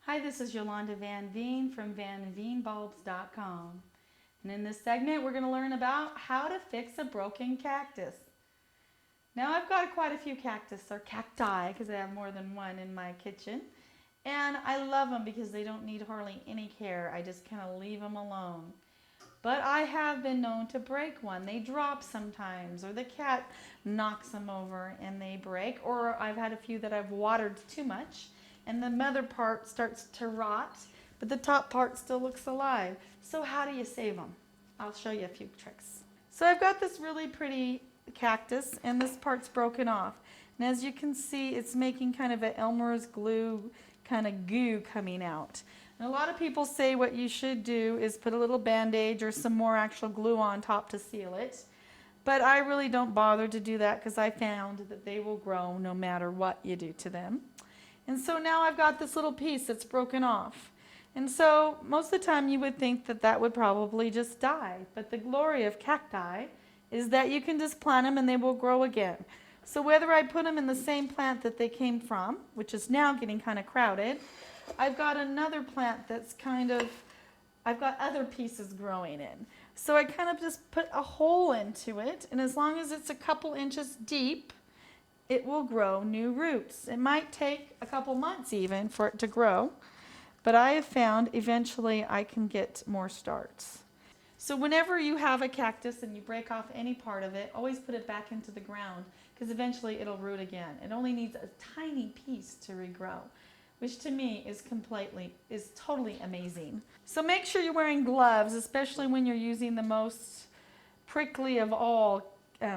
Hi, this is Yolanda Vanveen from vanveenbulbs.com. And in this segment, we're going to learn about how to fix a broken cactus. Now, I've got quite a few cactus, or cacti, because I have more than one in my kitchen. And I love them because they don't need hardly any care. I just kind of leave them alone. But I have been known to break one. They drop sometimes, or the cat knocks them over and they break. Or I've had a few that I've watered too much and the mother part starts to rot, but the top part still looks alive. So how do you save them? I'll show you a few tricks. So I've got this really pretty cactus and this part's broken off. And as you can see, it's making kind of an Elmer's glue kind of goo coming out. And a lot of people say what you should do is put a little bandage or some more actual glue on top to seal it. But I really don't bother to do that because I found that they will grow no matter what you do to them. And so now I've got this little piece that's broken off. And so most of the time you would think that that would probably just die. But the glory of cacti is that you can just plant them and they will grow again. So whether I put them in the same plant that they came from, which is now getting kind of crowded, I've got another plant that's I've got other pieces growing in. So I kind of just put a hole into it, and as long as it's a couple inches deep, it will grow new roots. It might take a couple months even for it to grow, but I have found eventually I can get more starts. So whenever you have a cactus and you break off any part of it, always put it back into the ground because eventually it'll root again. It only needs a tiny piece to regrow, which to me is totally amazing. So make sure you're wearing gloves, especially when you're using the most prickly of all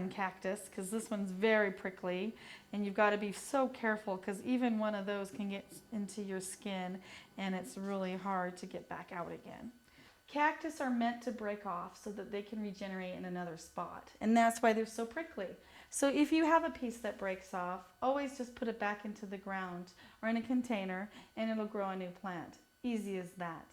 cactus, because this one's very prickly, and you've got to be so careful because even one of those can get into your skin and it's really hard to get back out again. Cactus are meant to break off so that they can regenerate in another spot, and that's why they're so prickly. So if you have a piece that breaks off, always just put it back into the ground or in a container and it'll grow a new plant. Easy as that.